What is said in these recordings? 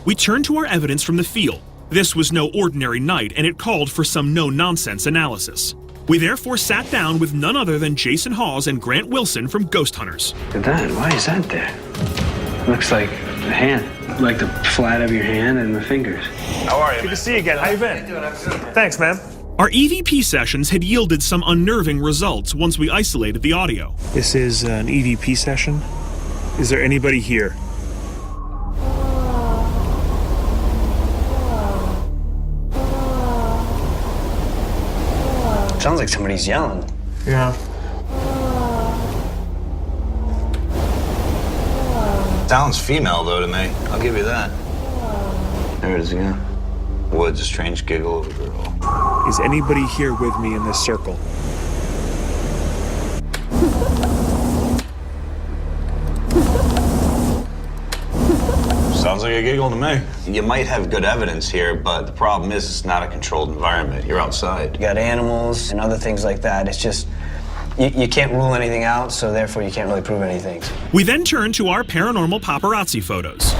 we turned to our evidence from the field. This was no ordinary night, and it called for some no-nonsense analysis. We therefore sat down with none other than Jason Hawes and Grant Wilson from Ghost Hunters. Look at that. Why is that there? Looks like a hand. Like the flat of your hand and the fingers. How are you? Good to see you again. How you been? Thanks, man. Our EVP sessions had yielded some unnerving results once we isolated the audio. This is an EVP session. Is there anybody here? Sounds like somebody's yelling. Yeah. Sounds female, though, to me. I'll give you that. There it is again. Woods, a strange giggle of a girl. Is anybody here with me in this circle? Sounds like a giggle to me. You might have good evidence here, but the problem is it's not a controlled environment. You're outside. You got animals and other things like that. It's just, you can't rule anything out, so therefore you can't really prove anything. We then turned to our paranormal paparazzi photos.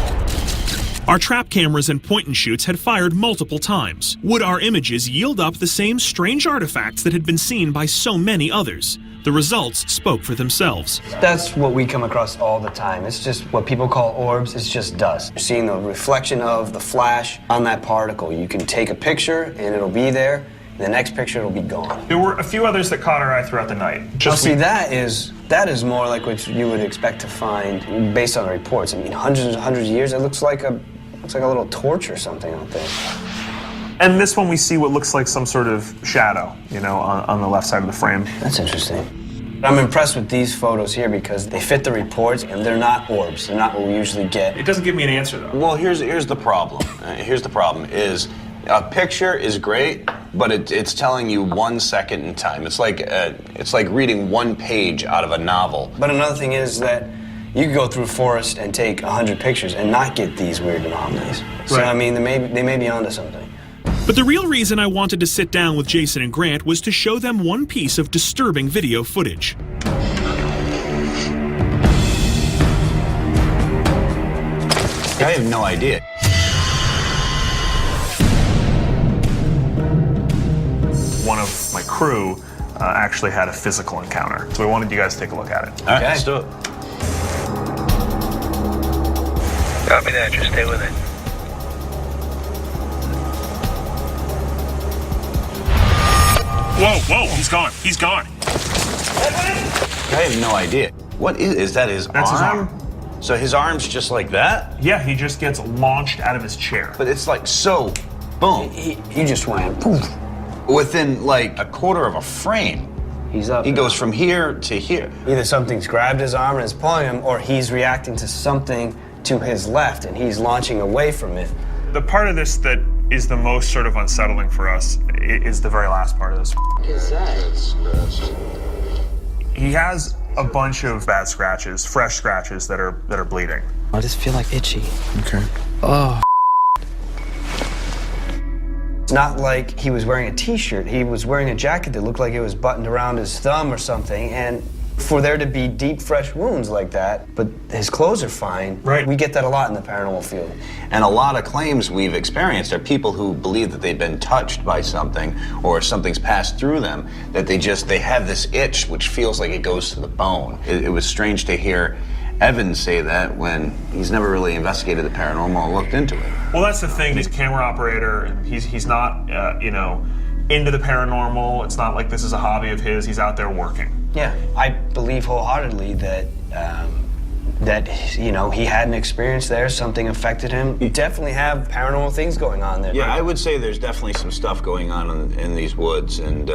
Our trap cameras and point-and-shoots had fired multiple times. Would our images yield up the same strange artifacts that had been seen by so many others? The results spoke for themselves. That's what we come across all the time. It's just what people call orbs. It's just dust. You're seeing the reflection of the flash on that particle. You can take a picture and it'll be there. The next picture it'll be gone. There were a few others that caught our eye throughout the night. That is more like what you would expect to find based on the reports. I mean, hundreds and hundreds of years. It looks like a little torch or something out there. And this one we see what looks like some sort of shadow, you know, on the left side of the frame. That's interesting. I'm impressed with these photos here because they fit the reports and they're not orbs. They're not what we usually get. It doesn't give me an answer, though. Well, here's the problem. Here's the problem is a picture is great, but it's telling you 1 second in time. It's like reading one page out of a novel. But another thing is that you could go through a forest and take 100 pictures and not get these weird anomalies. So, Right. I mean, they may be onto something. But the real reason I wanted to sit down with Jason and Grant was to show them one piece of disturbing video footage. I have no idea. One of my crew actually had a physical encounter. So we wanted you guys to take a look at it. All right, let's do it. Copy that, just stay with it. Whoa, he's gone. He's gone. I have no idea. What is that his That's arm? his arm. So his arm's just like that? Yeah, he just gets launched out of his chair. But it's like so, boom. He just went poof. Within like a quarter of a frame. He's up. He goes from here to here. Either something's grabbed his arm and is pulling him, or he's reacting to something to his left and he's launching away from it. The part of this that is the most sort of unsettling for us is the very last part of this. What is that? He has a bunch of bad scratches, fresh scratches that are bleeding. I just feel like itchy. Okay. Oh. It's not like he was wearing a t-shirt. He was wearing a jacket that looked like it was buttoned around his thumb or something. And for there to be deep, fresh wounds like that, but his clothes are fine. Right. We get that a lot in the paranormal field. And a lot of claims we've experienced are people who believe that they've been touched by something or something's passed through them, that they have this itch which feels like it goes to the bone. It was strange to hear Evan say that when he's never really investigated the paranormal or looked into it. Well, that's the thing. He's a camera operator. And he's not, into the paranormal. It's not like this is a hobby of his. He's out there working. Yeah, I believe wholeheartedly that he had an experience there, something affected him. You definitely have paranormal things going on there. Yeah, I would say there's definitely some stuff going on in these woods. And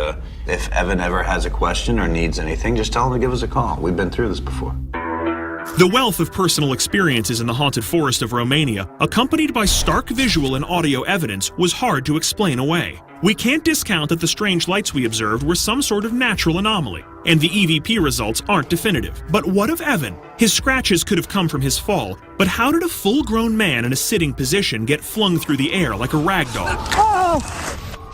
if Evan ever has a question or needs anything, just tell him to give us a call. We've been through this before. The wealth of personal experiences in the haunted forest of Romania, accompanied by stark visual and audio evidence, was hard to explain away. We can't discount that the strange lights we observed were some sort of natural anomaly, and the EVP results aren't definitive. But what of Evan? His scratches could have come from his fall, but how did a full-grown man in a sitting position get flung through the air like a rag doll?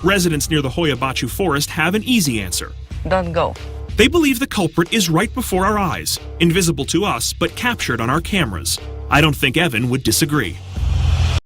Residents near the Hoia Baciu forest have an easy answer. Don't go. They believe the culprit is right before our eyes, invisible to us but captured on our cameras. I don't think Evan would disagree.